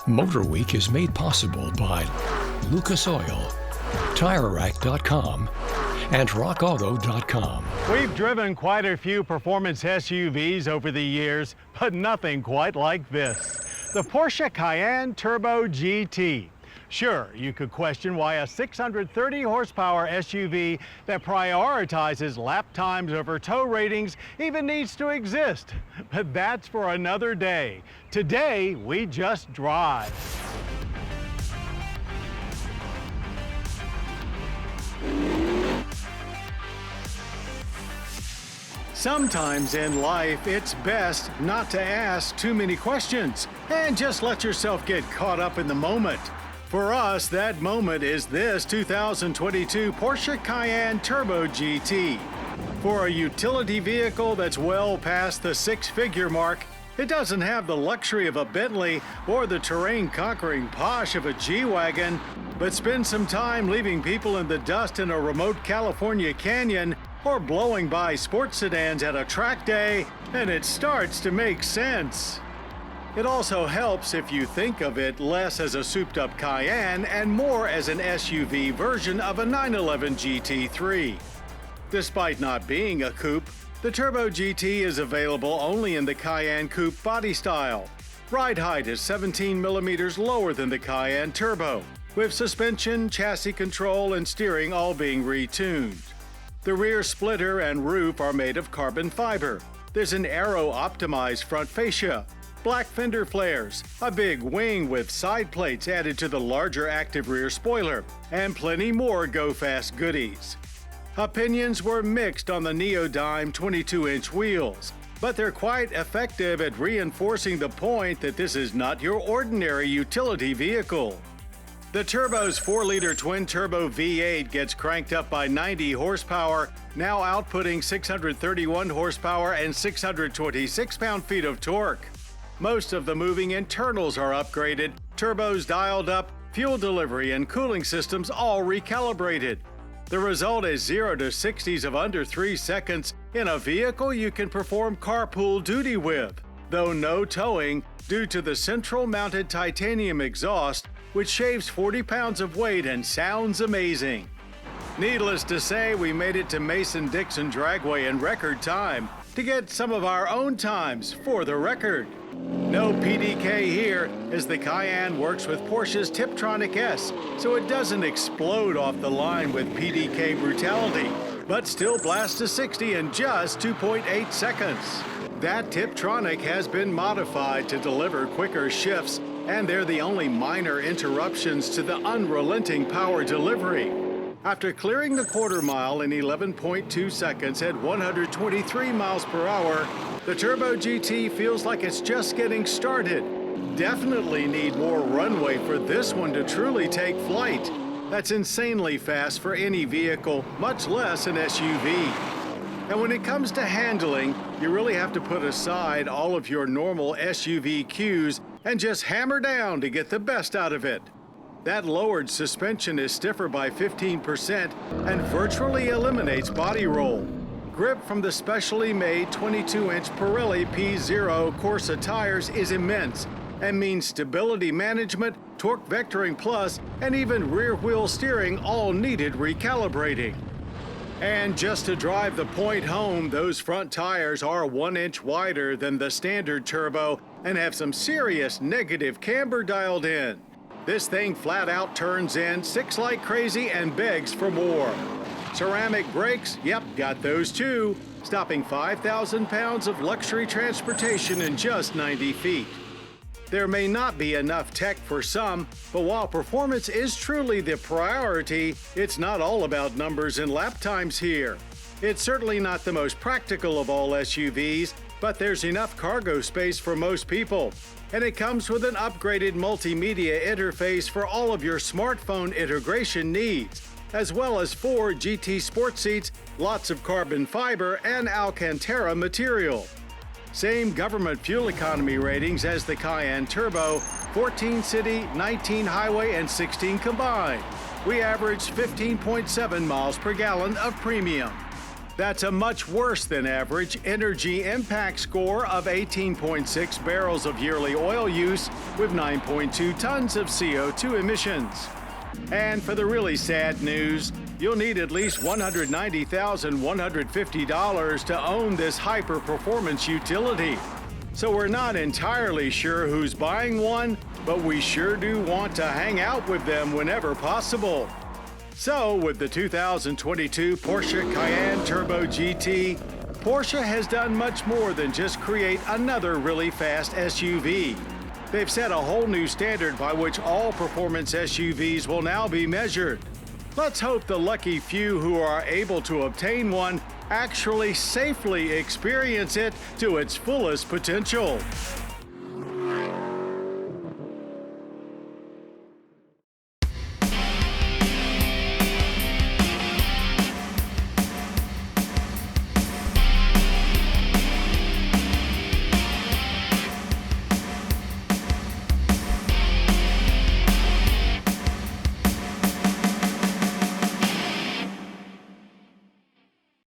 MotorWeek is made possible by Lucas Oil, TireRack.com, and RockAuto.com. We've driven quite a few performance SUVs over the years, but nothing quite like this. The Porsche Cayenne Turbo GT. Sure, you could question why a 630 horsepower SUV that prioritizes lap times over tow ratings even needs to exist. But that's for another day. Today, we just drive. Sometimes in life, it's best not to ask too many questions and just let yourself get caught up in the moment. For us, that moment is this 2022 Porsche Cayenne Turbo GT. For a utility vehicle that's well past the six-figure mark, it doesn't have the luxury of a Bentley or the terrain-conquering posh of a G-Wagon, but spend some time leaving people in the dust in a remote California canyon or blowing by sports sedans at a track day, and it starts to make sense. It also helps if you think of it less as a souped-up Cayenne and more as an SUV version of a 911 GT3. Despite not being a coupe, the Turbo GT is available only in the Cayenne Coupe body style. Ride height is 17 millimeters lower than the Cayenne Turbo, with suspension, chassis control, and steering all being retuned. The rear splitter and roof are made of carbon fiber. There's an aero-optimized front fascia, black fender flares, a big wing with side plates added to the larger active rear spoiler, and plenty more go-fast goodies. Opinions were mixed on the Neodyme 22-inch wheels, but they're quite effective at reinforcing the point that this is not your ordinary utility vehicle. The Turbo's 4-liter twin-turbo V8 gets cranked up by 90 horsepower, now outputting 631 horsepower and 626 pound-feet of torque. Most of the moving internals are upgraded, turbos dialed up, fuel delivery and cooling systems all recalibrated. The result is 0 to 60s of under 3 seconds in a vehicle you can perform carpool duty with, though no towing due to the central-mounted titanium exhaust, which shaves 40 pounds of weight and sounds amazing. Needless to say, we made it to Mason-Dixon Dragway in record time to get some of our own times for the record. No PDK here, as the Cayenne works with Porsche's Tiptronic S, so it doesn't explode off the line with PDK brutality, but still blasts to 60 in just 2.8 seconds. That Tiptronic has been modified to deliver quicker shifts, and they're the only minor interruptions to the unrelenting power delivery. After clearing the quarter mile in 11.2 seconds at 123 miles per hour, the Turbo GT feels like it's just getting started. Definitely need more runway for this one to truly take flight. That's insanely fast for any vehicle, much less an SUV. And when it comes to handling, you really have to put aside all of your normal SUV cues and just hammer down to get the best out of it. That lowered suspension is stiffer by 15% and virtually eliminates body roll. Grip from the specially made 22-inch Pirelli P0 Corsa tires is immense and means stability management, torque vectoring plus, and even rear-wheel steering all needed recalibrating. And just to drive the point home, those front tires are 1 inch wider than the standard Turbo and have some serious negative camber dialed in. This thing flat out turns in, 6 like crazy, and begs for more. Ceramic brakes, yep, got those too, stopping 5,000 pounds of luxury transportation in just 90 feet. There may not be enough tech for some, but while performance is truly the priority, it's not all about numbers and lap times here. It's certainly not the most practical of all SUVs, but there's enough cargo space for most people. And it comes with an upgraded multimedia interface for all of your smartphone integration needs, as well as 4 GT sports seats, lots of carbon fiber, and Alcantara material. Same government fuel economy ratings as the Cayenne Turbo, 14 city, 19 highway, and 16 combined. We averaged 15.7 miles per gallon of premium. That's a much worse than average energy impact score of 18.6 barrels of yearly oil use with 9.2 tons of CO2 emissions. And for the really sad news, you'll need at least $190,150 to own this hyper-performance utility. So we're not entirely sure who's buying one, but we sure do want to hang out with them whenever possible. So, with the 2022 Porsche Cayenne Turbo GT, Porsche has done much more than just create another really fast SUV. They've set a whole new standard by which all performance SUVs will now be measured. Let's hope the lucky few who are able to obtain one actually safely experience it to its fullest potential.